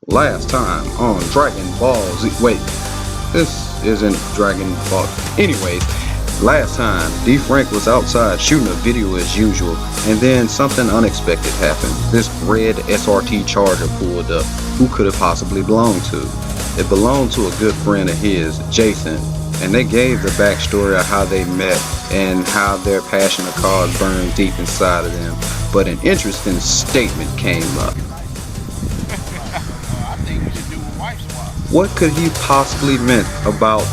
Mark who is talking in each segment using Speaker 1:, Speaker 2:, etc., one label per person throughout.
Speaker 1: Last time on Dragon Ball Z. Wait, this isn't Dragon Ball. Anyways, last time D. Frank was outside shooting a video as usual, and then something unexpected happened. This red SRT Charger pulled up. Who could it possibly belong to? It belonged to a good friend of his, Jason, and they gave the backstory of how they met and how their passion of cars burned deep inside of them. But an interesting statement came up. What could he possibly meant about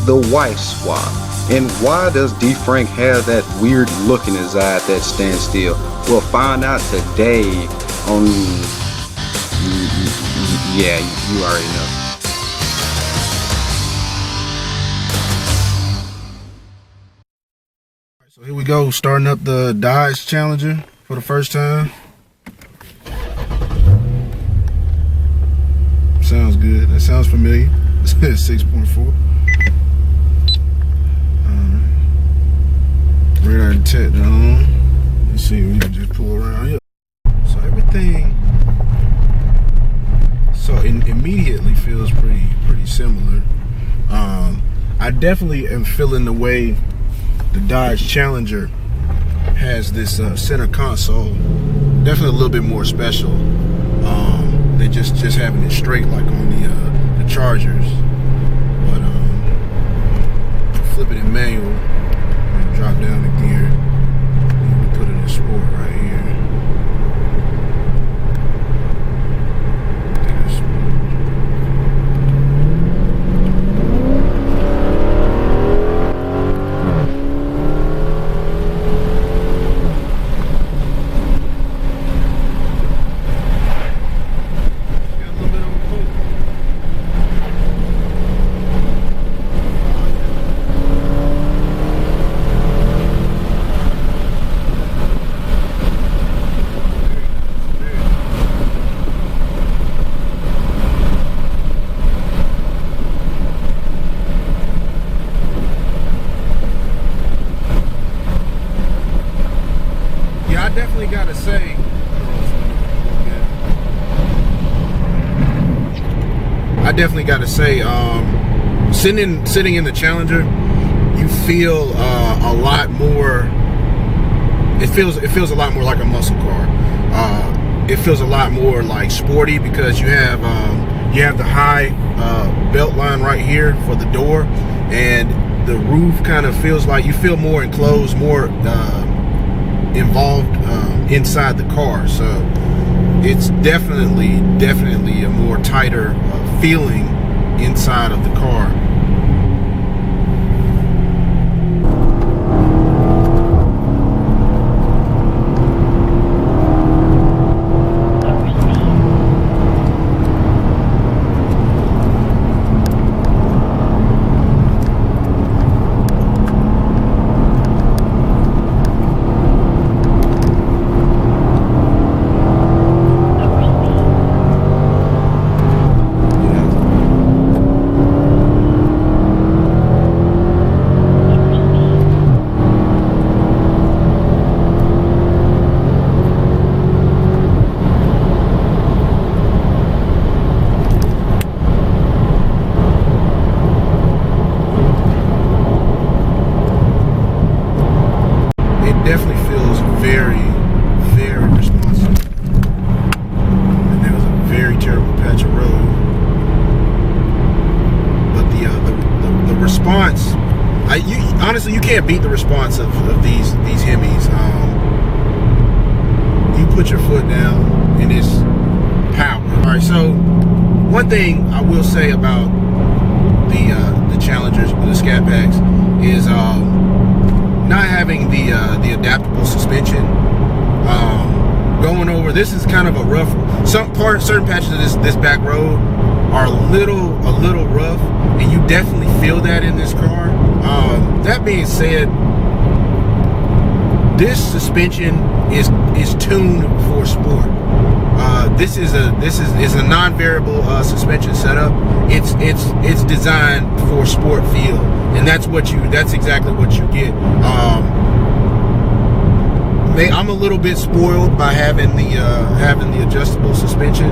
Speaker 1: the wife swap? And why does D. Frank have that weird look in his eye that stands still? We'll find out today on... Yeah, you already know.
Speaker 2: So here we go, starting up the Dodge Challenger for the first time. Sounds good. That sounds familiar. It says 6.4. Radar detector on. Let's see, we can just pull around here. So everything, immediately feels pretty similar. I definitely am feeling the way the Dodge Challenger has this center console. Definitely a little bit more special than just having it straight like on the Chargers. But flip it in manual and drop down the gear. And we put it in sport right here. I think it's I definitely got to say, sitting in the Challenger, you feel a lot more. It feels a lot more like a muscle car. It feels a lot more like sporty because you have the high belt line right here for the door, and the roof kind of feels like you feel more enclosed, more involved inside the car. So it's definitely a more tighter feeling inside of the car. Definitely feels very responsive. And there was a very terrible patch of road, but the response, honestly, you can't beat the response of these Hemis. You put your foot down and it's power. All right, so one thing I will say about the Challengers, the ScatPacks, is not having the adaptable suspension. Going over, this is kind of a rough. Certain patches of this back road are a little rough, and you definitely feel that in this car. That being said, this suspension is tuned for sport. This is a non-variable suspension setup. It's designed for sport feel, and that's exactly what you get. I'm a little bit spoiled by having the adjustable suspension.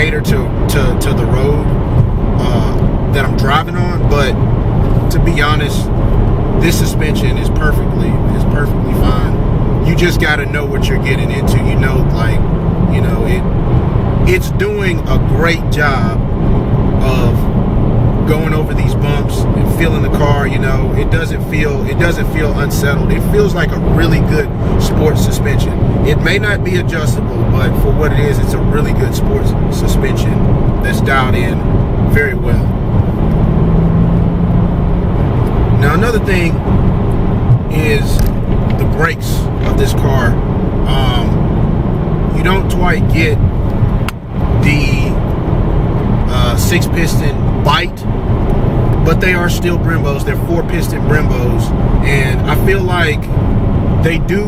Speaker 2: cater to the road that I'm driving on. But to be honest, this suspension is perfectly fine. You just got to know what you're getting into. You know, like, you know, it's doing a great job of going over these bumps and feeling the car. You know, it doesn't feel unsettled. It feels like a really good sports suspension. It may not be adjustable, but for what it is, it's a really good sports suspension that's dialed in very well. Now, another thing is the brakes of this car. You don't quite get the 6-piston bite, but they are still Brembos. They're 4-piston Brembos, and I feel like they do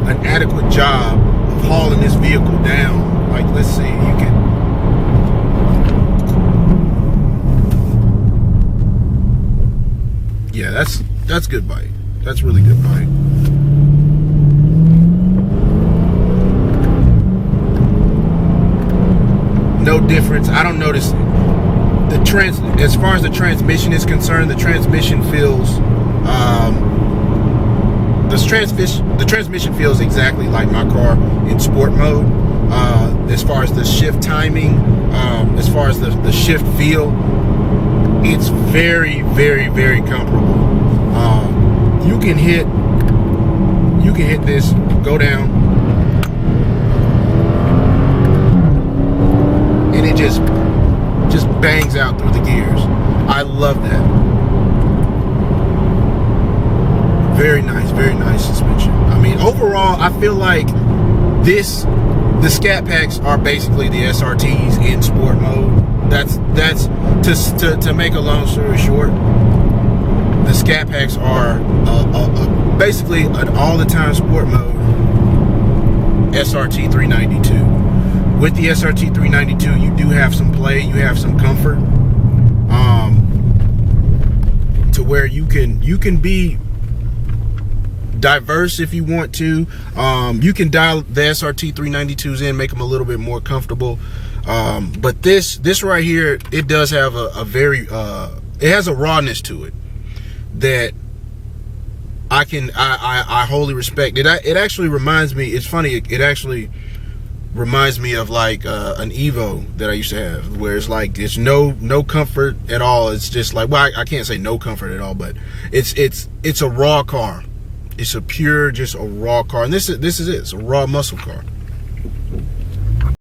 Speaker 2: an adequate job of hauling this vehicle down. Like, let's see, you can. Yeah, that's good bite. That's really good bite. No difference. I don't notice as far as the transmission is concerned. The transmission feels the transmission feels exactly like my car in sport mode. As far as the shift timing, as far as the shift feel, it's very, very, very comparable. You can hit this, go down, and it just bangs out through the gears. I love that. Very nice suspension. I mean, overall, I feel like the ScatPacks are basically the SRTs in sport mode. That's to make a long story short, the ScatPacks are basically an all-the-time sport mode SRT 392. With the SRT 392, you do have some play, you have some comfort, to where you can be diverse if you want to. You can dial the SRT 392s in, make them a little bit more comfortable. But this right here, it does have a very it has a rawness to it that I wholly respect. It actually reminds me, it's funny, it actually reminds me of like an Evo that I used to have, where it's like it's no comfort at all. It's just like, well, I can't say no comfort at all, but it's a raw car. It's a pure, just a raw car, and this is it. It's a raw muscle car.